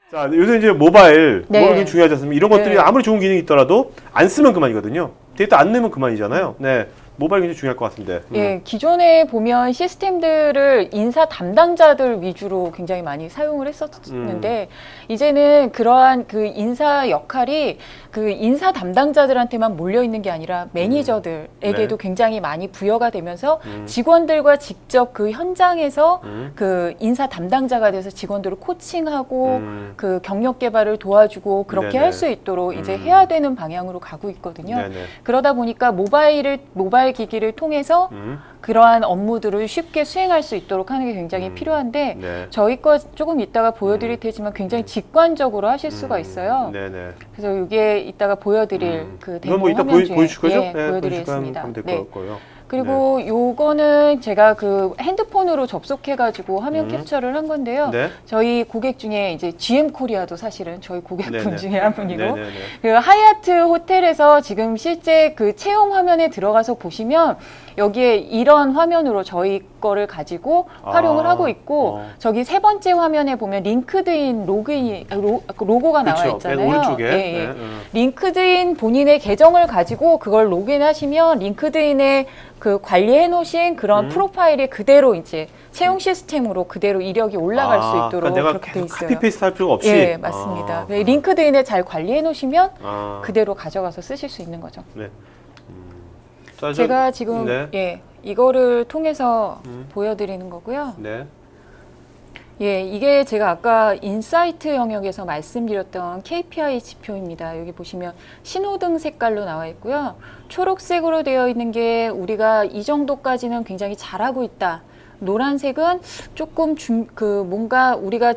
자, 요새 이제 모바일 굉장히 중요하지 않습니까? 이런 것들이 네. 아무리 좋은 기능이 있더라도 안 쓰면 그만이거든요. 데이터 안 내면 그만이잖아요. 네. 모바일 굉장히 중요할 것 같습니다. 예, 기존에 보면 시스템들을 인사 담당자들 위주로 굉장히 많이 사용을 했었는데 이제는 그러한 그 인사 역할이 그 인사 담당자들한테만 몰려 있는 게 아니라 매니저들에게도 굉장히 많이 부여가 되면서 직원들과 직접 그 현장에서 그 인사 담당자가 돼서 직원들을 코칭하고 그 경력 개발을 도와주고 그렇게 네네. 할 수 있도록 이제 해야 되는 방향으로 가고 있거든요. 네네. 그러다 보니까 모바일 기기를 통해서 그러한 업무들을 쉽게 수행할 수 있도록 하는 게 굉장히 필요한데 네. 저희 거 조금 이따가 보여드릴 테지만 굉장히 직관적으로 하실 수가 있어요. 네네. 그래서 이게 이따가 보여드릴 그 이건 데모 뭐 이따 화면 중에 보여줄 거죠? 예, 보여드리겠습니다. 하면 될 네. 거고요. 그리고 요거는 제가 그 핸드폰으로 접속해가지고 화면 캡처를 한 건데요. 네. 저희 고객 중에 이제 GM 코리아도 사실은 저희 고객분 네네. 중에 한 분이고 네네네. 그 하얏트 호텔에서 지금 실제 그 채용 화면에 들어가서 보시면 여기에 이런 화면으로 저희 거를 가지고 활용을 하고 있고 저기 세 번째 화면에 보면 링크드인 로고가 나와 그렇죠. 있잖아요. 맨 오른쪽에. 예, 예. 네. 링크드인 본인의 계정을 가지고 그걸 로그인하시면 링크드인에 그 관리해 놓으신 그런 프로파일이 그대로 이제 채용 시스템으로 그대로 이력이 올라갈 수 있도록 그러니까 내가 그렇게 돼 계속 있어요. 카피 페이스트 할 필요가 없이. 예, 맞습니다. 네, 링크드인에 잘 관리해 놓으시면 아. 그대로 가져가서 쓰실 수 있는 거죠. 네. 자, 제가 지금 네. 예, 이거를 통해서 보여드리는 거고요. 네. 예, 이게 제가 아까 인사이트 영역에서 말씀드렸던 KPI 지표입니다. 여기 보시면 신호등 색깔로 나와 있고요. 초록색으로 되어 있는 게 우리가 이 정도까지는 굉장히 잘하고 있다. 노란색은 조금 뭔가 우리가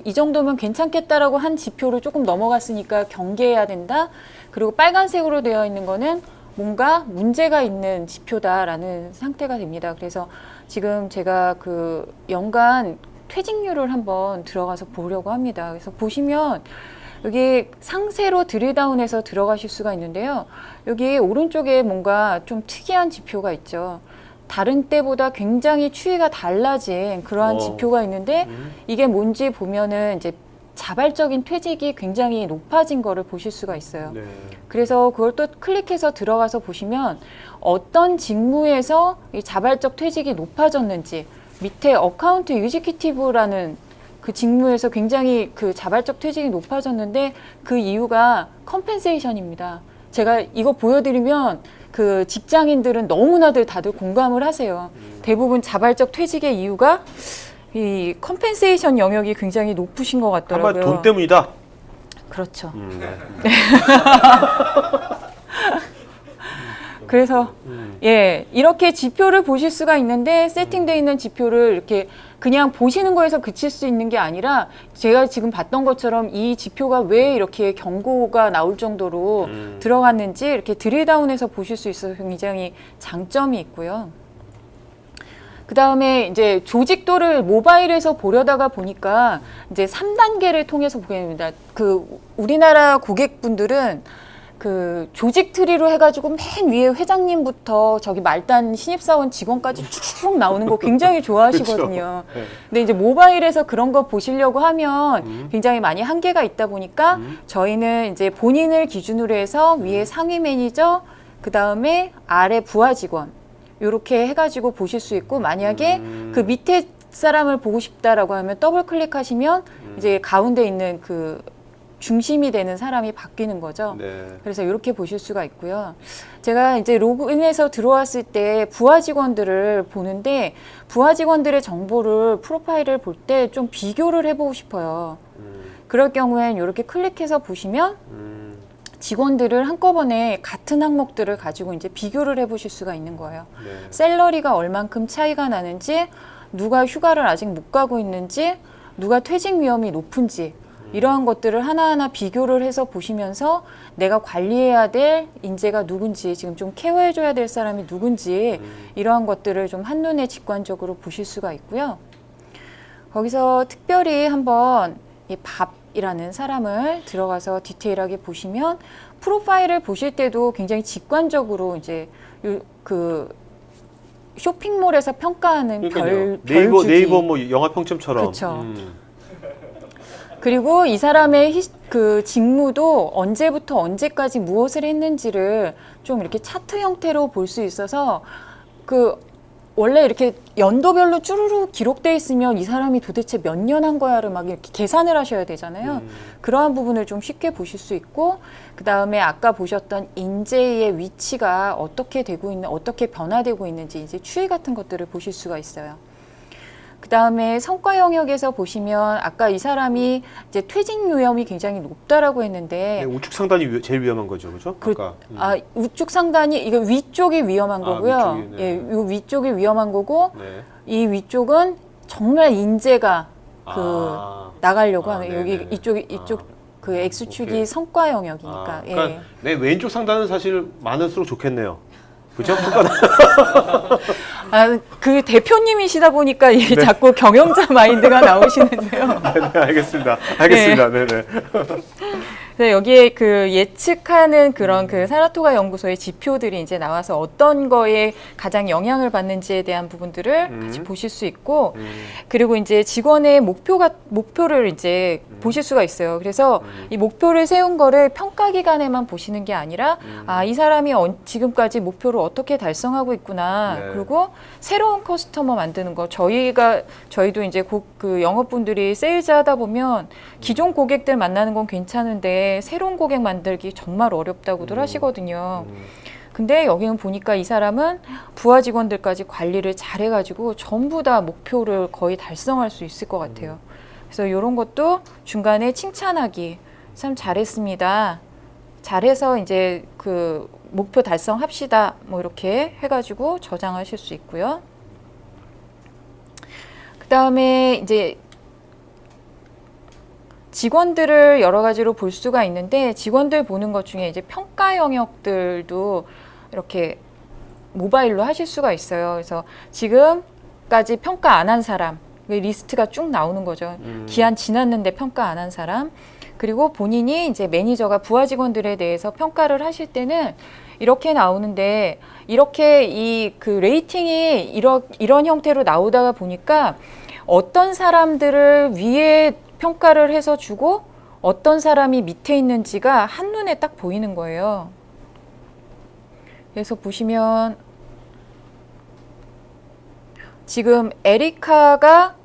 이 정도면 괜찮겠다라고 한 지표를 조금 넘어갔으니까 경계해야 된다. 그리고 빨간색으로 되어 있는 거는 뭔가 문제가 있는 지표다라는 상태가 됩니다. 그래서 지금 제가 그 연간 퇴직률을 한번 들어가서 보려고 합니다. 그래서 보시면 여기 상세로 드릴다운해서 들어가실 수가 있는데요. 여기 오른쪽에 뭔가 좀 특이한 지표가 있죠. 다른 때보다 굉장히 추이가 달라진 그러한 지표가 있는데 이게 뭔지 보면은 이제 자발적인 퇴직이 굉장히 높아진 거를 보실 수가 있어요. 네. 그래서 그걸 또 클릭해서 들어가서 보시면 어떤 직무에서 이 자발적 퇴직이 높아졌는지 밑에 어카운트 유지키티브라는 그 직무에서 굉장히 그 자발적 퇴직이 높아졌는데 그 이유가 컴펜세이션입니다. 제가 이거 보여드리면 그 직장인들은 너무나들 다들 공감을 하세요. 대부분 자발적 퇴직의 이유가 이 컴펜세이션 영역이 굉장히 높으신 것 같더라고요. 한마디 돈 때문이다. 그렇죠. 네. 그래서 예, 이렇게 지표를 보실 수가 있는데 세팅되어 있는 지표를 이렇게 그냥 보시는 거에서 그칠 수 있는 게 아니라 제가 지금 봤던 것처럼 이 지표가 왜 이렇게 경고가 나올 정도로 들어갔는지 이렇게 드릴다운해서 보실 수 있어서 굉장히 장점이 있고요. 그 다음에 이제 조직도를 모바일에서 보려다가 보니까 이제 3단계를 통해서 보게 됩니다. 그 우리나라 고객분들은 그 조직 트리로 해가지고 맨 위에 회장님부터 저기 말단 신입사원 직원까지 쭉 나오는 거 굉장히 좋아하시거든요. 그렇죠. 네. 근데 이제 모바일에서 그런 거 보시려고 하면 굉장히 많이 한계가 있다 보니까 저희는 이제 본인을 기준으로 해서 위에 상위 매니저, 그 다음에 아래 부하 직원 이렇게 해가지고 보실 수 있고 만약에 그 밑에 사람을 보고 싶다라고 하면 더블 클릭하시면 이제 가운데 있는 그 중심이 되는 사람이 바뀌는 거죠. 네. 그래서 이렇게 보실 수가 있고요. 제가 이제 로그인해서 들어왔을 때 부하 직원들을 보는데 부하 직원들의 정보를 프로파일을 볼 때 좀 비교를 해보고 싶어요. 그럴 경우엔 이렇게 클릭해서 보시면 직원들을 한꺼번에 같은 항목들을 가지고 이제 비교를 해보실 수가 있는 거예요. 네. 샐러리가 얼만큼 차이가 나는지, 누가 휴가를 아직 못 가고 있는지, 누가 퇴직 위험이 높은지 이러한 것들을 하나하나 비교를 해서 보시면서 내가 관리해야 될 인재가 누군지, 지금 좀 케어해줘야 될 사람이 누군지 이러한 것들을 좀 한눈에 직관적으로 보실 수가 있고요. 거기서 특별히 한번 이 밥이라는 사람을 들어가서 디테일하게 보시면 프로파일을 보실 때도 굉장히 직관적으로 이제 그 쇼핑몰에서 평가하는 그러니까요. 별 주기. 네이버 뭐 영화 평점처럼. 그렇죠. 그리고 이 사람의 그 직무도 언제부터 언제까지 무엇을 했는지를 좀 이렇게 차트 형태로 볼 수 있어서 그 원래 이렇게 연도별로 쭈루루 기록돼 있으면 이 사람이 도대체 몇 년 한 거야를 막 이렇게 계산을 하셔야 되잖아요. 그러한 부분을 좀 쉽게 보실 수 있고, 그 다음에 아까 보셨던 인재의 위치가 어떻게 되고 있는, 어떻게 변화되고 있는지 이제 추이 같은 것들을 보실 수가 있어요. 그 다음에 성과 영역에서 보시면 아까 이 사람이 이제 퇴직 위험이 굉장히 높다라고 했는데 네, 우측 상단이 제일 위험한 거죠, 그죠? 아까. 우측 상단이 이거 위쪽이 위험한 거고요. 위쪽이, 네. 예, 이 위쪽이 위험한 거고 네. 이 위쪽은 정말 인재가 나가려고 하는 네네네. 여기 이쪽 그 X축이 오케이. 성과 영역이니까. 예. 그러니까 내 왼쪽 상단은 사실 많을수록 좋겠네요. 그죠? 그 대표님이시다 보니까 이게 네. 자꾸 경영자 마인드가 나오시는데요. 네, 알겠습니다. 알겠습니다. 네, 네. 그래서 여기에 그 예측하는 그런 그 사라토가 연구소의 지표들이 이제 나와서 어떤 거에 가장 영향을 받는지에 대한 부분들을 같이 보실 수 있고, 그리고 이제 직원의 목표를 이제 보실 수가 있어요. 그래서 이 목표를 세운 거를 평가 기간에만 보시는 게 아니라 이 사람이 지금까지 목표를 어떻게 달성하고 있구나. 네. 그리고 새로운 커스터머 만드는 거. 저희도 이제 그 영업분들이 세일즈 하다 보면 기존 고객들 만나는 건 괜찮은데 새로운 고객 만들기 정말 어렵다고들 하시거든요. 근데 여기는 보니까 이 사람은 부하 직원들까지 관리를 잘해가지고 전부 다 목표를 거의 달성할 수 있을 것 같아요. 그래서 이런 것도 중간에 칭찬하기, 참 잘했습니다. 잘해서 이제 그 목표 달성합시다. 뭐 이렇게 해가지고 저장하실 수 있고요. 그 다음에 이제 직원들을 여러 가지로 볼 수가 있는데, 직원들 보는 것 중에 이제 평가 영역들도 이렇게 모바일로 하실 수가 있어요. 그래서 지금까지 평가 안 한 사람, 리스트가 쭉 나오는 거죠. 기한 지났는데 평가 안 한 사람. 그리고 본인이 이제 매니저가 부하 직원들에 대해서 평가를 하실 때는 이렇게 나오는데, 이렇게 이 그 레이팅이 이런 형태로 나오다가 보니까 어떤 사람들을 위에 평가를 해서 주고 어떤 사람이 밑에 있는지가 한눈에 딱 보이는 거예요. 그래서 보시면 지금 에리카가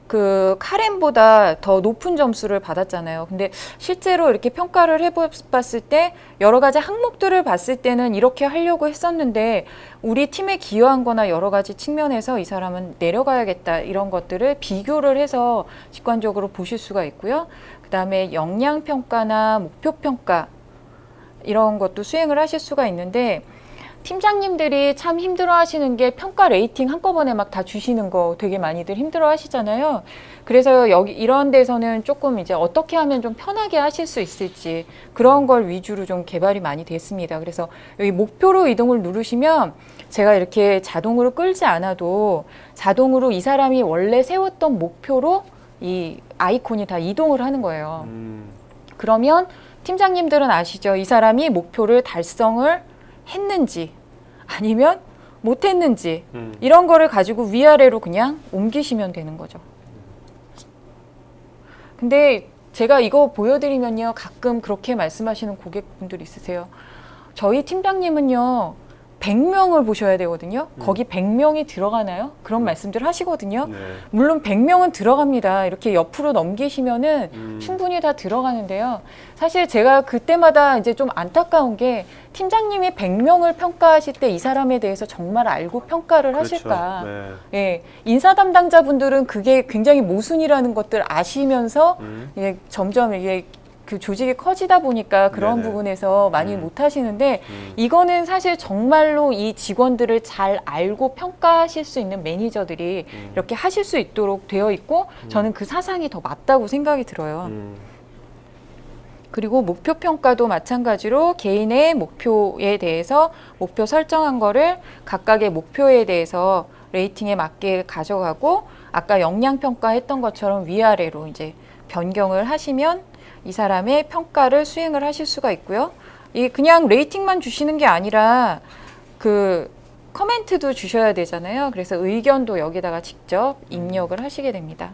그 카렌보다 더 높은 점수를 받았잖아요. 근데 실제로 이렇게 평가를 해봤을 때 여러 가지 항목들을 봤을 때는 이렇게 하려고 했었는데 우리 팀에 기여한 거나 여러 가지 측면에서 이 사람은 내려가야겠다, 이런 것들을 비교를 해서 직관적으로 보실 수가 있고요. 그 다음에 역량평가나 목표평가 이런 것도 수행을 하실 수가 있는데, 팀장님들이 참 힘들어 하시는 게 평가 레이팅 한꺼번에 막 다 주시는 거 되게 많이들 힘들어 하시잖아요. 그래서 여기 이런 데서는 조금 이제 어떻게 하면 좀 편하게 하실 수 있을지 그런 걸 위주로 좀 개발이 많이 됐습니다. 그래서 여기 목표로 이동을 누르시면 제가 이렇게 자동으로 끌지 않아도 자동으로 이 사람이 원래 세웠던 목표로 이 아이콘이 다 이동을 하는 거예요. 그러면 팀장님들은 아시죠? 이 사람이 목표를 달성을 했는지 아니면 못했는지 이런 거를 가지고 위아래로 그냥 옮기시면 되는 거죠. 근데 제가 이거 보여드리면요, 가끔 그렇게 말씀하시는 고객분들 있으세요. 저희 팀장님은요 100명을 보셔야 되거든요. 거기 100명이 들어가나요? 그런 말씀들 하시거든요. 네. 물론 100명은 들어갑니다. 이렇게 옆으로 넘기시면은 충분히 다 들어가는데요. 사실 제가 그때마다 이제 좀 안타까운 게, 팀장님이 100명을 평가하실 때 이 사람에 대해서 정말 알고 평가를 그렇죠. 하실까? 네. 예, 인사 담당자분들은 그게 굉장히 모순이라는 것들 아시면서 이게 점점 이게 그 조직이 커지다 보니까 그런 네네. 부분에서 많이 못 하시는데, 이거는 사실 정말로 이 직원들을 잘 알고 평가하실 수 있는 매니저들이 이렇게 하실 수 있도록 되어 있고, 저는 그 사상이 더 맞다고 생각이 들어요. 그리고 목표 평가도 마찬가지로 개인의 목표에 대해서 목표 설정한 거를 각각의 목표에 대해서 레이팅에 맞게 가져가고, 아까 역량 평가했던 것처럼 위아래로 이제 변경을 하시면 이 사람의 평가를 수행을 하실 수가 있고요. 이 그냥 레이팅만 주시는 게 아니라 그 커멘트도 주셔야 되잖아요. 그래서 의견도 여기다가 직접 입력을 하시게 됩니다.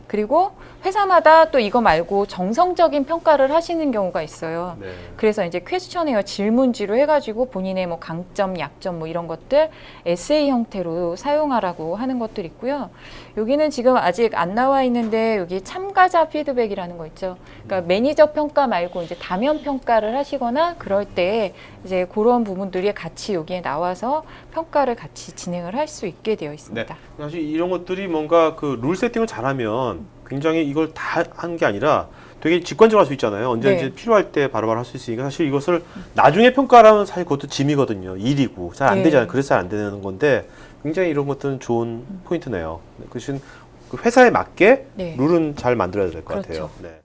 그리고 회사마다 또 이거 말고 정성적인 평가를 하시는 경우가 있어요. 네. 그래서 이제 퀘스천웨어 질문지로 해가지고 본인의 뭐 강점, 약점 뭐 이런 것들 에세이 형태로 사용하라고 하는 것들 있고요. 여기는 지금 아직 안 나와 있는데 여기 참가자 피드백이라는 거 있죠. 그러니까 매니저 평가 말고 이제 다면 평가를 하시거나 그럴 때 이제 그런 부분들이 같이 여기에 나와서 평가를 같이 진행을 할 수 있게 되어 있습니다. 사실 이런 것들이 뭔가 그 룰 세팅을 잘하면 굉장히 이걸 다 하는 게 아니라 되게 직관적으로 할 수 있잖아요. 언제든지 네. 필요할 때 바로바로 할 수 있으니까 사실 이것을 나중에 평가하면 사실 그것도 짐이거든요. 일이고 잘 안 네. 되잖아요. 그래서 잘 안 되는 건데 굉장히 이런 것들은 좋은 포인트네요. 그 대신 그 회사에 맞게 네. 룰은 잘 만들어야 될 것 그렇죠. 같아요. 네.